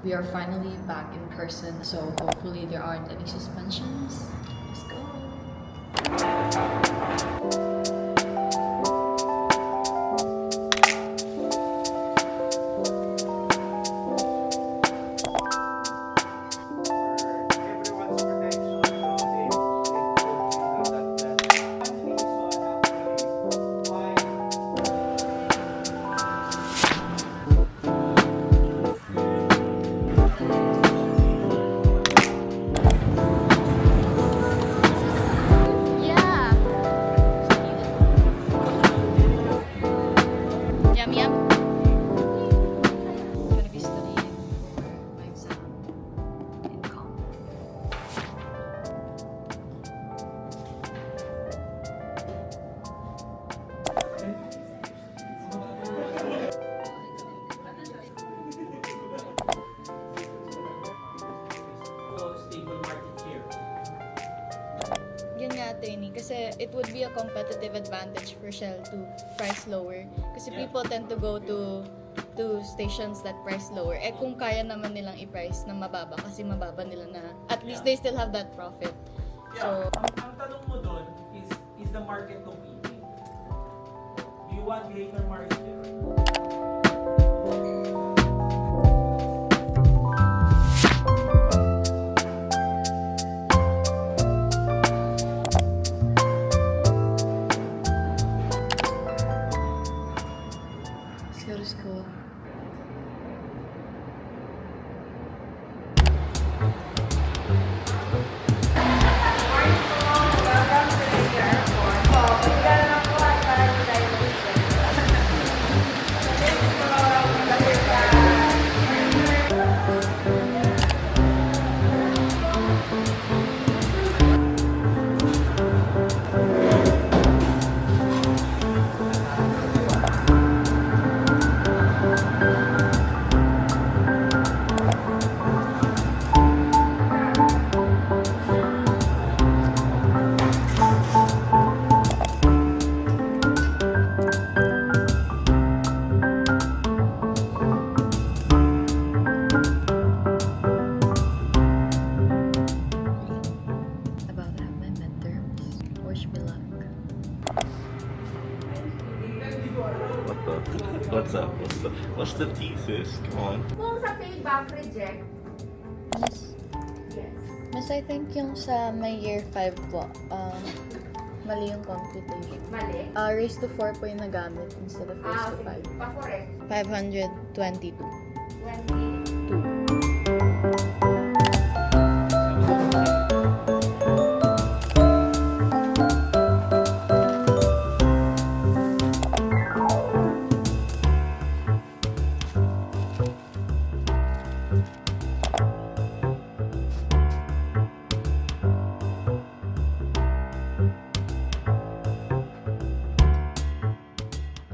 We are finally back in person, so hopefully there aren't any suspensions. Let's go! Training kasi it would be a competitive advantage for Shell to price lower kasi people tend to go to stations that price lower kung kaya naman nilang i-price na mababa kasi mababa nila na at least they still have that profit. So ang tanong mo doon is the market competing? Do you want greater market? Let's go to school. About to have my midterms. Wish me luck. What's up? What's the thesis? Come on. Kung sa feedback reject, Miss, yes. Miss, I think yung sa may year 5 po, mali yung computation. Mali. Raised to 4 po yung nagamit instead of raised to 5. Pa-correct. 522. 20.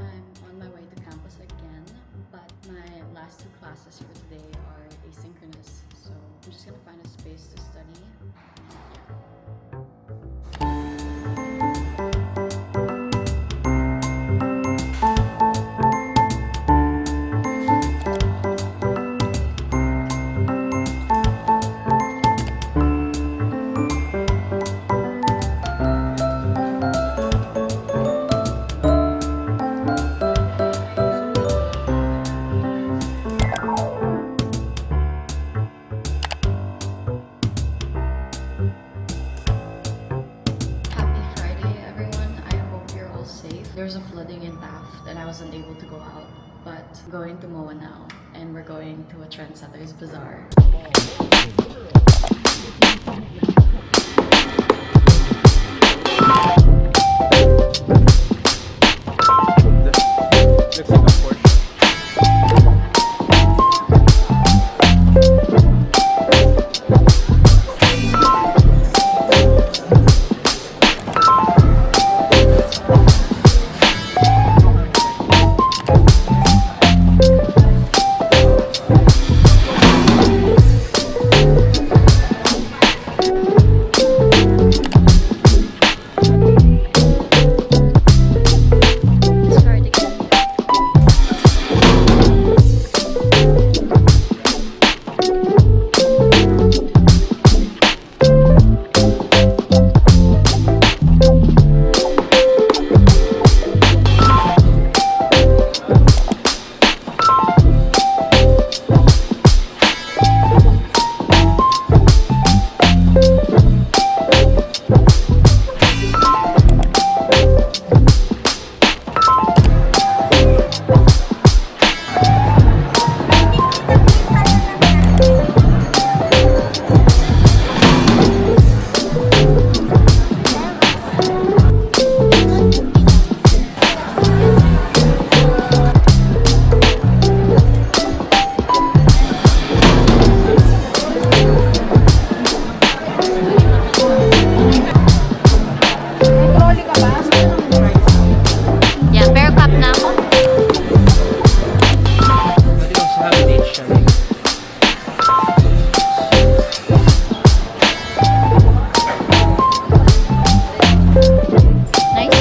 I'm on my way to campus again, but my last 2 classes for today are asynchronous, so I'm just gonna find a space to study. Happy Friday, everyone. I hope you're all safe. There's a flooding in Taft and I wasn't able to go out, but I'm going to MOA now and we're going to a Trendsetters Bazaar. Looks like a Porsche. This cardigan. Yeah, pero cup na ako. Pwede kong sa habitat siya. Nice.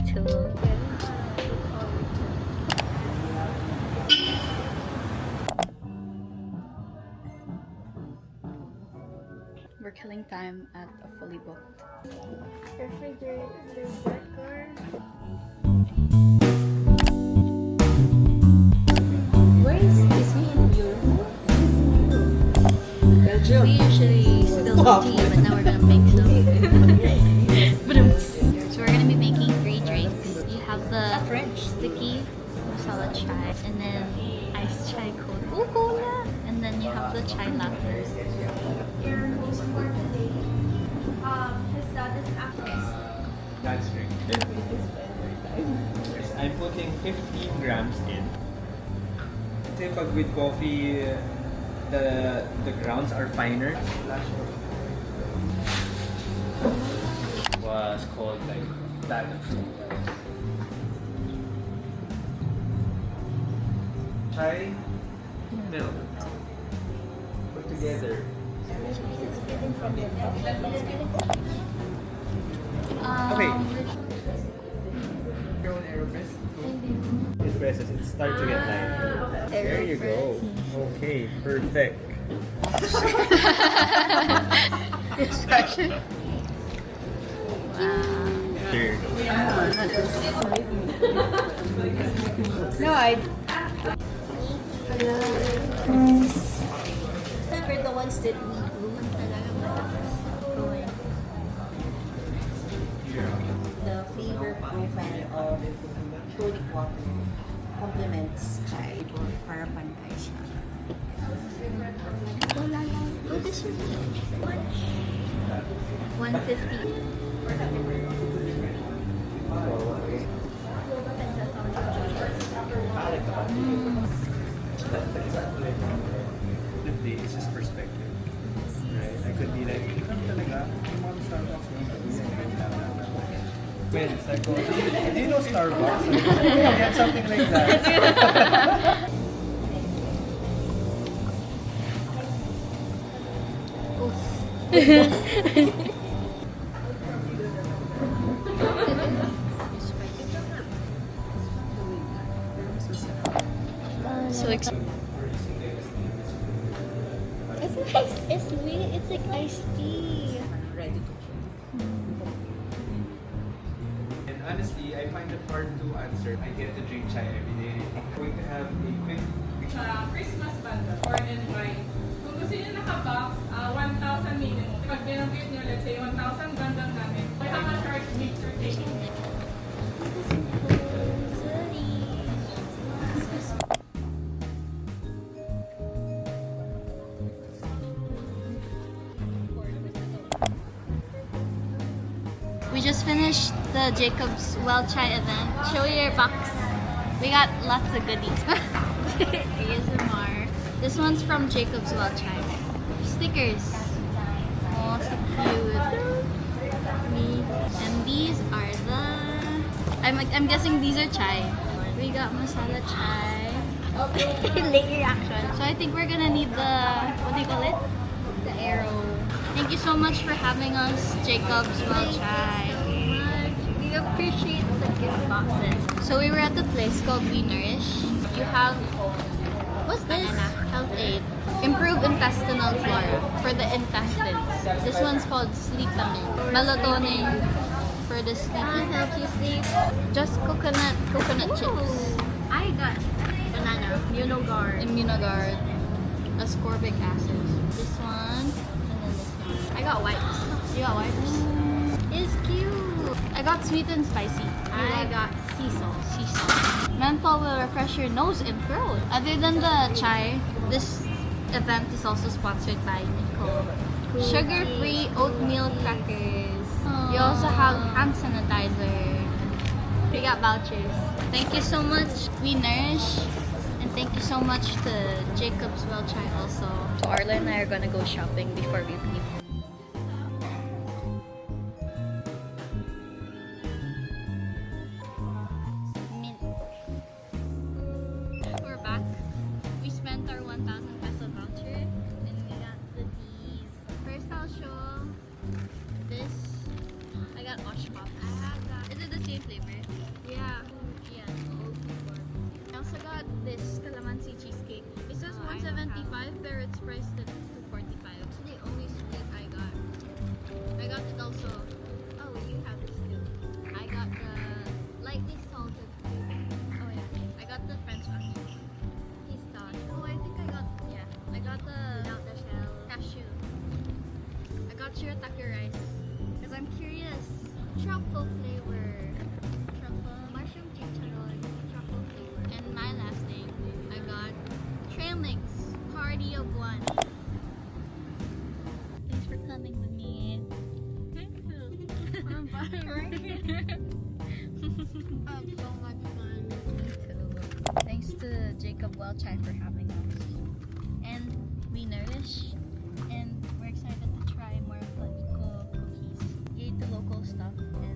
Two. killing time at a fully booked. Refrigerator decor. Where is he in Europe? We usually spill the tea, but now we're gonna make some. So we're gonna be making 3 drinks. You have the French sticky masala chai, and then iced chai cola, and then you have the chai latte. His dad is actress. That's drink. I'm putting 15 grams in. Say pag with coffee, the grounds are finer. Was called like that. Chai, milk, put together. Okay. Your own AeroPress. It presses. It starts to get light. There you go. Okay, perfect. There you go. No, I. For the ones that we grew, the flavor profile of tonic water complements chai. Para pantay siya. What is your name? 150. It's just perspective. Right? I could be like, when it's like, oh, do you know Starbucks? We have something like that. So It's nice. It's sweet. It's like iced tea. Ready to And honestly, I find it hard to answer. I get to drink chai every day. We can have a quick Christmas bundle or an invite. Kung gusto nyo naka-box, 1,000 minimum. Pag binanggit nyo, let's say 1,000 bundle namin, we have a charge mixer taking. we just finished the Jacob's Well Chai event. Show your box. We got lots of goodies. ASMR. This one's from Jacob's Well Chai. Stickers. Oh, so cute. Me. And these are the... I'm guessing these are chai. We got masala chai. Late reaction. So I think we're gonna need the... What do you call it? The arrow. Thank you so much for having us, Jacob's Well Chai. We appreciate the gift boxes. So we were at the place called We Nourish. You have... What's this? Health aid. Improve intestinal flora for the intestines. This one's called Sleepamin. Melatonin for the sleepy. Helps you sleep. Just coconut chips. I got banana. Immunogard. Ascorbic acid. This one. And then this one. I got wipes. You got wipes? It's cute. I got sweet and spicy. I got sea salt. Sea salt. Menthol will refresh your nose and throat. Other than the chai, this event is also sponsored by Nico. Sugar-free oatmeal crackers. You also have hand sanitizer. We got vouchers. Thank you so much, We Nourish. And thank you so much to Jacob's Well Chai also. So Arla and I are gonna go shopping before we leave. We're back. We spent our 1,000 peso voucher and we got the teas. First I'll show this. I got Osh Pops. Is it the same flavor? Yeah. I also got this calamansi cheesecake. It says 175 but it's priced at 245. It's the only sweet I got. I'm curious. Truffle flavor. Truffle. Mushroom chicharron. Truffle flavor. And my last thing, I got trail mix. Party of one. Thanks for coming with me. I'm so much fun. Me too. Thanks to Jacob Welchai for having us. And we nourish. And we're excited to try more of the eco cookies. We ate the local stuff and